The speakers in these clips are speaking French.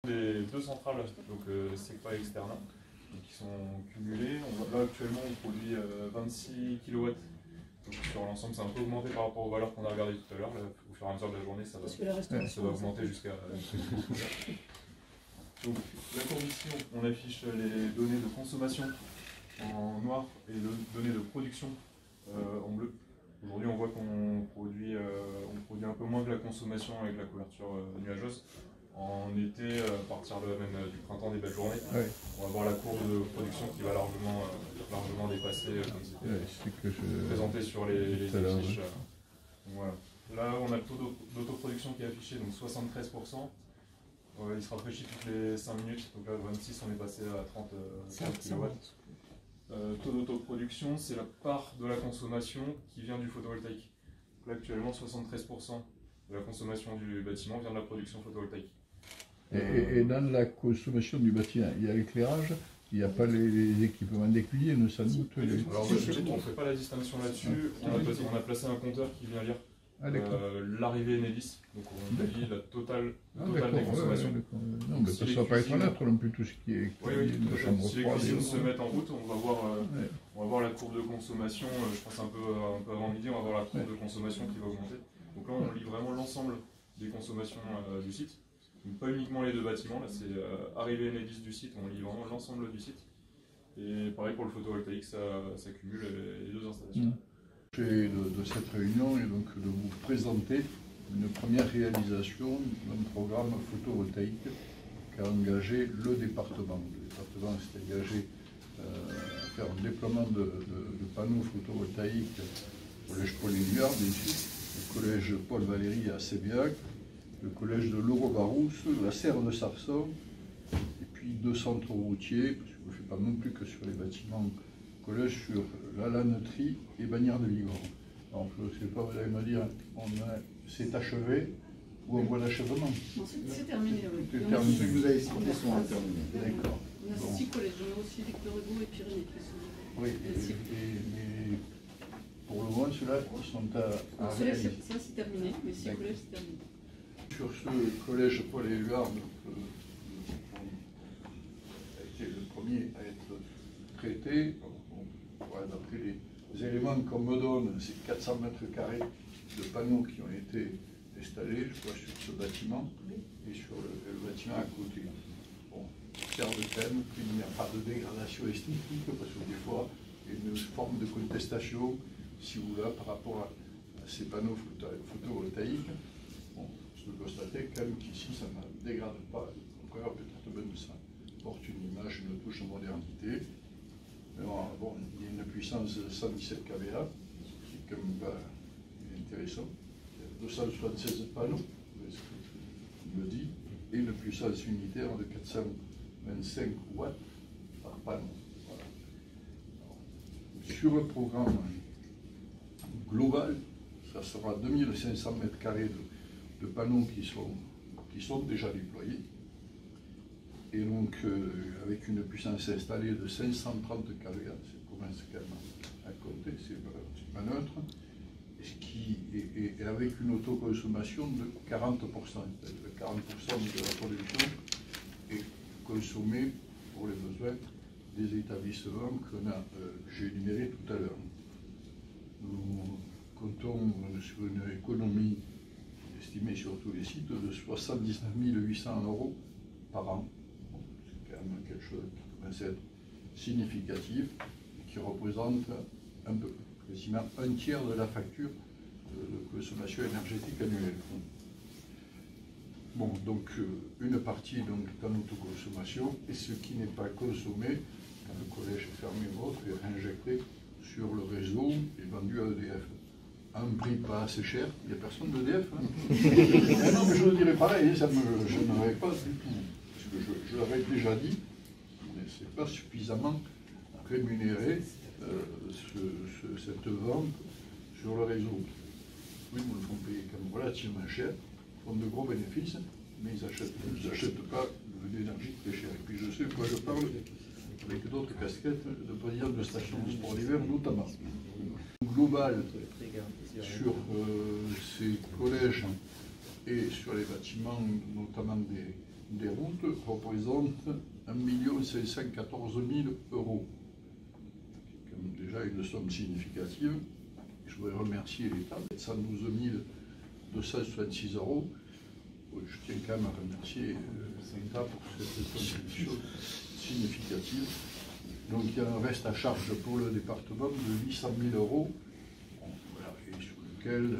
Les deux centrales, donc SECPA et Externa, qui sont cumulées. Là actuellement on produit 26 kW. Donc sur l'ensemble c'est un peu augmenté par rapport aux valeurs qu'on a regardées tout à l'heure. Au fur et à mesure de la journée ça va augmenter jusqu'à... Donc d'accord, ici on affiche les données de consommation en noir et les données de production en bleu. Aujourd'hui on voit qu'on produit un peu moins que la consommation avec la couverture nuageuse. En été, à partir même du printemps des belles journées, on va voir la courbe de production qui va largement dépasser comme c'était présenté sur les fiches. Voilà. Là on a le taux d'autoproduction qui est affiché, donc 73%. Il se rafraîchit toutes les 5 minutes, donc là 26 on est passé à 30 kW. Taux d'autoproduction, c'est la part de la consommation qui vient du photovoltaïque. Là actuellement 73% de la consommation du bâtiment vient de la production photovoltaïque. Et dans la consommation du bâtiment, il y a l'éclairage, il n'y a pas les équipements d'écuyer, sans doute. Alors on ne fait pas la distinction là-dessus, on a placé un compteur qui vient lire l'arrivée Enedis, donc on dit la totale des consommations. Non, mais ça ne va pas être neutre non plus tout ce qui est de chambre froide. Si les cuisines se mettent en route, on va voir la courbe de consommation, je pense un peu avant midi, on va voir la courbe de consommation qui va augmenter. Donc là on lit vraiment l'ensemble des consommations du site. Donc pas uniquement les deux bâtiments, là c'est arrivée Enedis du site, on lit vraiment l'ensemble du site. Et pareil pour le photovoltaïque, ça cumule les deux installations. L'objet de cette réunion est donc de vous présenter une première réalisation d'un programme photovoltaïque qu'a engagé le département. Le département s'est engagé à faire un déploiement de panneaux photovoltaïques au collège Paul-Éluard, bien sûr, le collège Paul-Valéry à Sébiac, le collège de Loro-Barousse, la serre de Sarson, et puis deux centres routiers, parce que je ne fais pas non plus que sur les bâtiments collège, sur la Lanneterie et Bagnères de Ligor. Donc je ne sais pas, vous allez me dire, c'est achevé ou on voit l'achèvement? C'est terminé, oui. C'est terminé. Ceux que vous avez cités sont terminés. D'accord. On a 6 collèges, on a aussi Victor Hugo et Pyrénées qui sont... Oui, mais pour le moment, ceux-là sont à réaliser. Ça c'est terminé, mais 6 collèges c'est terminé. Sur ce collège Paul-Éluard, a été le premier à être traité. Voilà, d'après les éléments qu'on me donne, c'est 400 mètres carrés de panneaux qui ont été installés, je crois, sur ce bâtiment et sur le bâtiment à côté. Bon, faire de thème qu'il n'y a pas de dégradation esthétique, parce que des fois, il y a une forme de contestation, si vous voulez, par rapport à ces panneaux photovoltaïques. Bon, je peux constater quand même qu'ici, ça ne dégrade pas. Au contraire, peut-être même ça porte une image, une touche de modernité. Bon, il y a une puissance de 117 kVA, qui est quand même pas intéressant. 276 panneaux, il me dit, et une puissance unitaire de 425 watts par panneau. Voilà. Sur le programme global, ça sera 2500 mètres carrés de panneaux qui sont déjà déployés. Et donc, avec une puissance installée de 530 kVA, ça commence quand même à compter, c'est pas neutre, et avec une autoconsommation de 40%. C'est-à-dire que 40% de la production est consommée pour les besoins des établissements que j'ai énumérés tout à l'heure. Nous comptons sur une économie estimée sur tous les sites de 79 800 € par an. Quelque chose qui commence à être significatif et qui représente un peu, quasiment un tiers de la facture de consommation énergétique annuelle. Bon, donc une partie donc, est en autoconsommation et ce qui n'est pas consommé, quand le collège est fermé ou autre, est réinjecté sur le réseau et vendu à EDF. À un prix pas assez cher, il n'y a personne d'EDF. Hein. Non, mais je le dirais pareil, je n'aurais pas du tout. Je l'avais déjà dit, mais ce n'est pas suffisamment rémunéré cette vente sur le réseau. Oui, nous le font payer quand même relativement cher, ils font de gros bénéfices, mais ils n'achètent pas de l'énergie très chère. Et puis je sais de quoi je parle avec d'autres casquettes de président de station de sport d'hiver notamment. Global sur ces collèges et sur les bâtiments, notamment des routes, représente 1 514 000 €. C'est déjà une somme significative. Je voudrais remercier l'État, 112 266 €. Je tiens quand même à remercier l'État pour cette contribution significative. Donc il y a un reste à charge pour le département de 800 000 €, voilà, et sur lequel,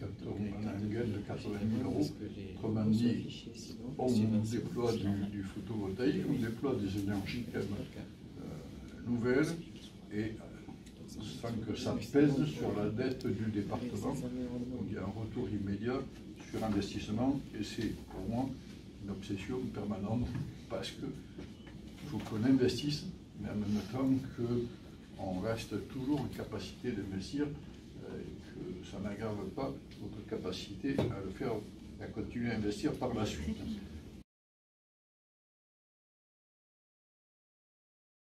quand on a un gain de 80 000 €, autrement dit, on déploie du photovoltaïque, on déploie des énergies quand même nouvelles, et sans que ça pèse sur la dette du département. Donc il y a un retour immédiat sur investissement, et c'est pour moi une obsession permanente, parce qu'il faut qu'on investisse, mais en même temps qu'on reste toujours en capacité d'investir, que ça n'aggrave pas notre capacité à le faire, à continuer à investir par la suite.